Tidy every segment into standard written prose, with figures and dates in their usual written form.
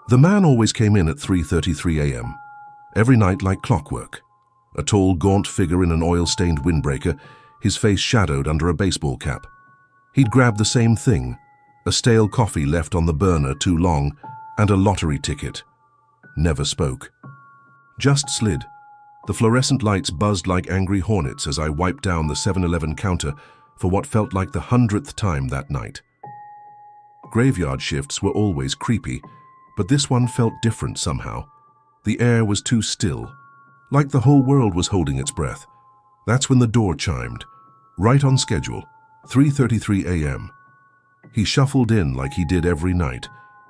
The man always came in at 3:33 a.m., every night like clockwork. A tall, gaunt figure in an oil-stained windbreaker, his face shadowed under a baseball cap. He'd grab the same thing, a stale coffee left on the burner too long, and a lottery ticket. Never spoke. Just slid. The fluorescent lights buzzed like angry hornets as I wiped down the 7-Eleven counter for what felt like the 100th time that night. Graveyard shifts were always creepy, but this one felt different somehow. The air was too still, like the whole world was holding its breath. That's when the door chimed, right on schedule, 3:33 a.m. He shuffled in like he did every night,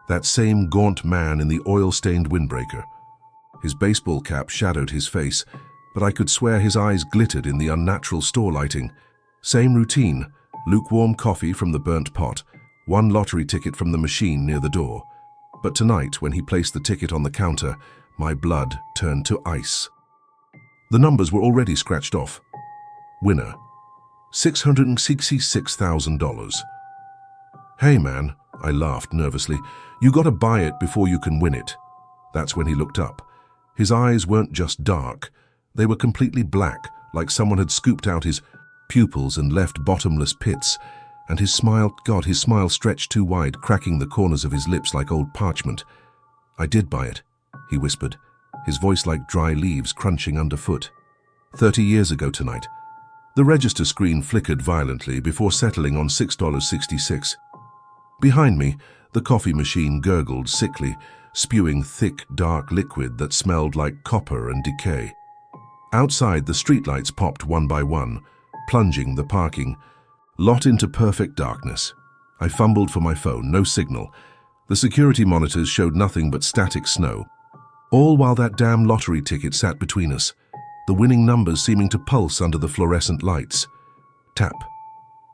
that same gaunt man in the oil-stained windbreaker. His baseball cap shadowed his face, but I could swear his eyes glittered in the unnatural store lighting. Same routine, lukewarm coffee from the burnt pot, one lottery ticket from the machine near the door. But tonight, when he placed the ticket on the counter, my blood turned to ice. The numbers were already scratched off. Winner, $666,000. Hey man, I laughed nervously, you gotta buy it before you can win it. That's when he looked up. His eyes weren't just dark, they were completely black, like someone had scooped out his pupils and left bottomless pits. And his smile, God, his smile stretched too wide, cracking the corners of his lips like old parchment. I did buy it, he whispered, his voice like dry leaves crunching underfoot. 30 years ago tonight. The register screen flickered violently before settling on $6.66. Behind me, the coffee machine gurgled sickly, spewing thick, dark liquid that smelled like copper and decay. Outside, the streetlights popped one by one, plunging the parking lot into perfect darkness. I fumbled for my phone, no signal. The security monitors showed nothing but static snow. All while that damn lottery ticket sat between us, the winning numbers seeming to pulse under the fluorescent lights. Tap,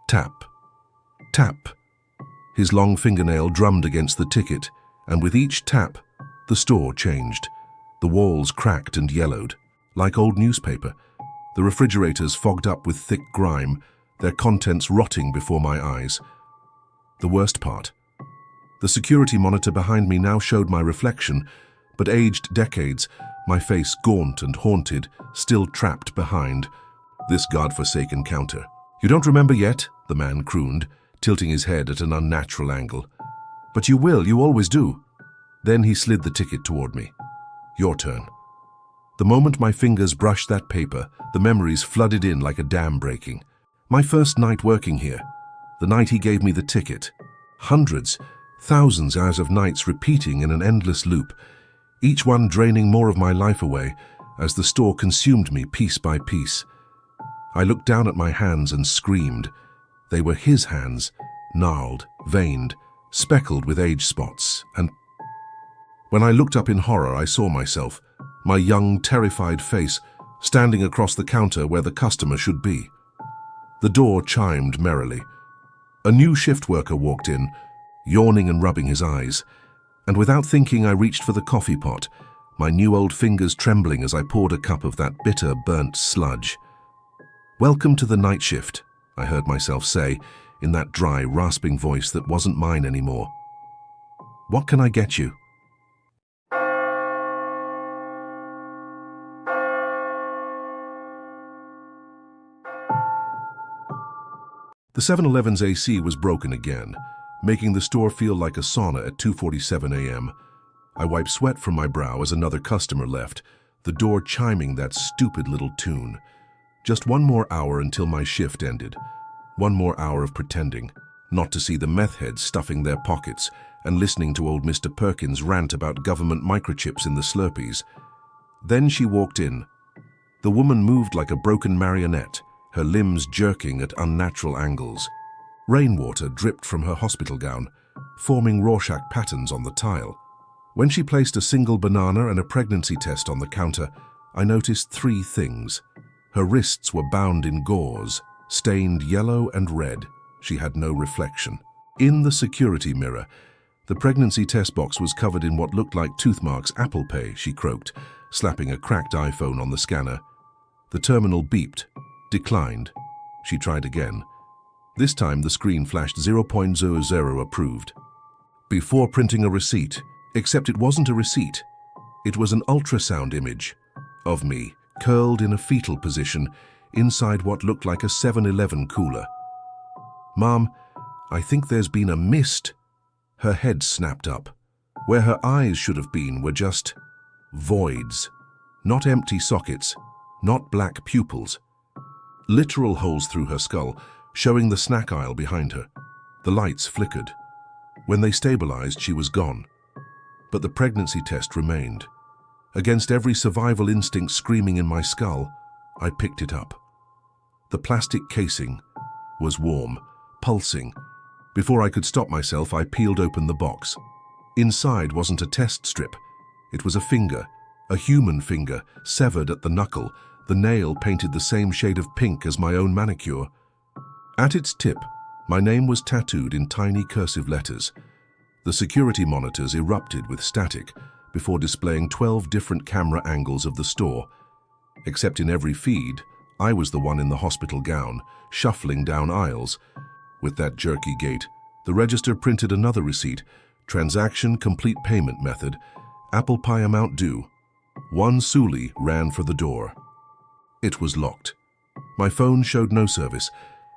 tap, tap. His long fingernail drummed against the ticket, and with each tap, the store changed. The walls cracked and yellowed, like old newspaper. The refrigerators fogged up with thick grime, their contents rotting before my eyes. The worst part. The security monitor behind me now showed my reflection, but aged decades, my face gaunt and haunted, still trapped behind this godforsaken counter. You don't remember yet? The man crooned, tilting his head at an unnatural angle. But you will, you always do. Then he slid the ticket toward me. Your turn. The moment my fingers brushed that paper, the memories flooded in like a dam breaking. My first night working here, the night he gave me the ticket. Hundreds, thousands hours of nights repeating in an endless loop, each one draining more of my life away as the store consumed me piece by piece. I looked down at my hands and screamed. They were his hands, gnarled, veined, speckled with age spots, and when I looked up in horror, I saw myself, my young, terrified face, standing across the counter where the customer should be. The door chimed merrily. A new shift worker walked in, yawning and rubbing his eyes, and without thinking I reached for the coffee pot, my new old fingers trembling as I poured a cup of that bitter, burnt sludge. Welcome to the night shift, I heard myself say, in that dry, rasping voice that wasn't mine anymore. What can I get you? The 7-Eleven's AC was broken again, making the store feel like a sauna at 2:47 a.m. I wiped sweat from my brow as another customer left, the door chiming that stupid little tune. Just one more hour until my shift ended. One more hour of pretending, not to see the meth heads stuffing their pockets and listening to old Mr. Perkins rant about government microchips in the Slurpees. Then she walked in. The woman moved like a broken marionette, her limbs jerking at unnatural angles. Rainwater dripped from her hospital gown, forming Rorschach patterns on the tile. When she placed a single banana and a pregnancy test on the counter, I noticed three things. Her wrists were bound in gauze, stained yellow and red. She had no reflection. In the security mirror, the pregnancy test box was covered in what looked like toothmarks. Apple Pay, she croaked, slapping a cracked iPhone on the scanner. The terminal beeped, declined. She tried again. This time the screen flashed 0.00 approved. Before printing a receipt, Except it wasn't a receipt. It was an ultrasound image of me, curled in a fetal position inside what looked like a 7-Eleven cooler. "Mom, I think there's been a mist." Her head snapped up. Where her eyes should have been were just voids. Not empty sockets, not black pupils. Literal holes through her skull, showing the snack aisle behind her. The lights flickered. When they stabilized, she was gone. But the pregnancy test remained. Against every survival instinct screaming in my skull, I picked it up. The plastic casing was warm, pulsing. Before I could stop myself, I peeled open the box. Inside wasn't a test strip. It was a finger, a human finger, severed at the knuckle, the nail painted the same shade of pink as my own manicure. At its tip, my name was tattooed in tiny cursive letters. The security monitors erupted with static before displaying 12 different camera angles of the store. Except in every feed, I was the one in the hospital gown, shuffling down aisles. With that jerky gait, the register printed another receipt, transaction complete payment method, apple pie amount due. 1 Suli ran for the door. It was locked. My phone showed no service.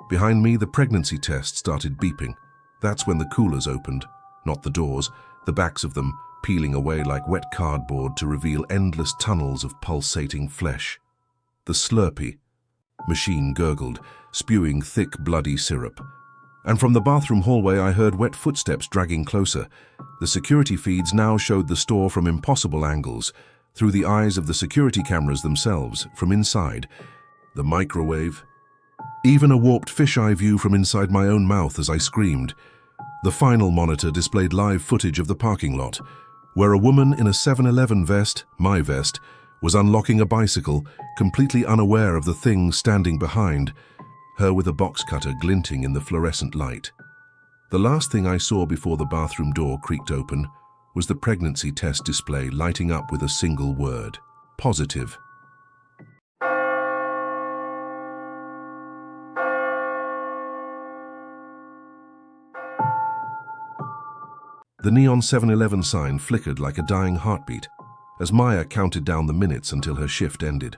Behind me, the pregnancy test started beeping. That's when the coolers opened, not the doors, the backs of them peeling away like wet cardboard to reveal endless tunnels of pulsating flesh. The Slurpee machine gurgled, spewing thick, bloody syrup. And from the bathroom hallway, I heard wet footsteps dragging closer. The security feeds now showed the store from impossible angles, through the eyes of the security cameras themselves, from inside. The microwave. Even a warped fisheye view from inside my own mouth as I screamed. The final monitor displayed live footage of the parking lot, where a woman in a 7-Eleven vest, my vest, was unlocking a bicycle, completely unaware of the thing standing behind, her with a box cutter glinting in the fluorescent light. The last thing I saw before the bathroom door creaked open was the pregnancy test display lighting up with a single word: positive. The neon 7-Eleven sign flickered like a dying heartbeat as Maya counted down the minutes until her shift ended.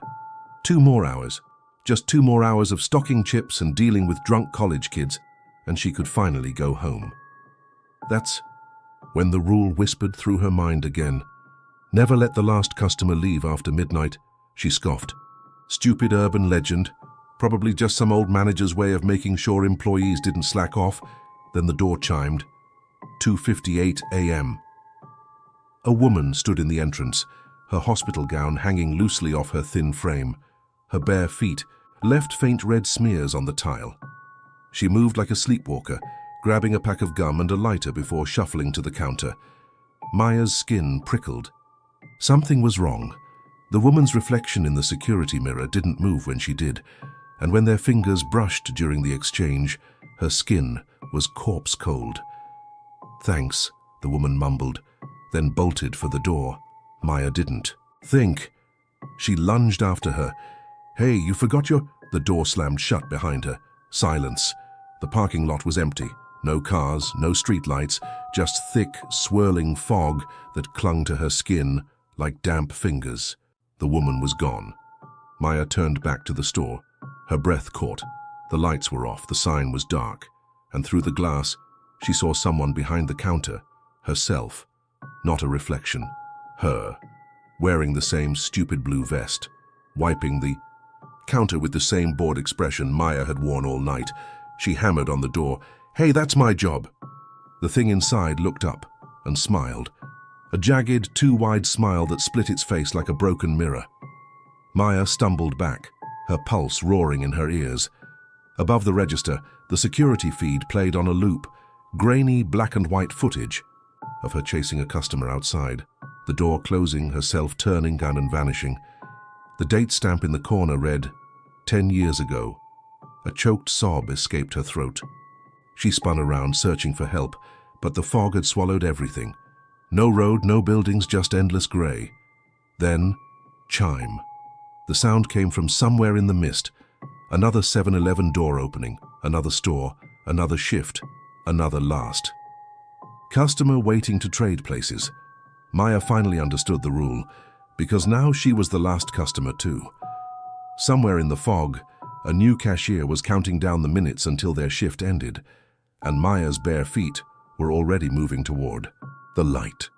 2 more hours. Just 2 more hours of stocking chips and dealing with drunk college kids, and she could finally go home. That's when the rule whispered through her mind again. Never let the last customer leave after midnight, she scoffed. Stupid urban legend, probably just some old manager's way of making sure employees didn't slack off. Then the door chimed. 2:58 a.m. A woman stood in the entrance, her hospital gown hanging loosely off her thin frame. Her bare feet left faint red smears on the tile. She moved like a sleepwalker, grabbing a pack of gum and a lighter before shuffling to the counter. Maya's skin prickled. Something was wrong. The woman's reflection in the security mirror didn't move when she did, and when their fingers brushed during the exchange, her skin was corpse cold. "Thanks," the woman mumbled, then bolted for the door. Maya didn't. "Think." She lunged after her. "Hey, you forgot your—" The door slammed shut behind her. Silence. The parking lot was empty. No cars, no streetlights, just thick, swirling fog that clung to her skin like damp fingers. The woman was gone. Maya turned back to the store. Her breath caught. The lights were off, the sign was dark, and through the glass, she saw someone behind the counter, herself, not a reflection, her, wearing the same stupid blue vest, wiping the counter with the same bored expression Maya had worn all night. She hammered on the door. "Hey, that's my job." The thing inside looked up and smiled, a jagged, too-wide smile that split its face like a broken mirror. Maya stumbled back, her pulse roaring in her ears. Above the register, the security feed played on a loop, grainy black and white footage of her chasing a customer outside, the door closing, herself turning and vanishing. The date stamp in the corner read, 10 years ago. A choked sob escaped her throat. She spun around, searching for help, but the fog had swallowed everything. No road, no buildings, just endless grey. Then, chime. The sound came from somewhere in the mist. Another 7-Eleven door opening, another store, another shift, another last. Customer waiting to trade places. Maya finally understood the rule, because now she was the last customer too. Somewhere in the fog, a new cashier was counting down the minutes until their shift ended, and Maya's bare feet were already moving toward the light.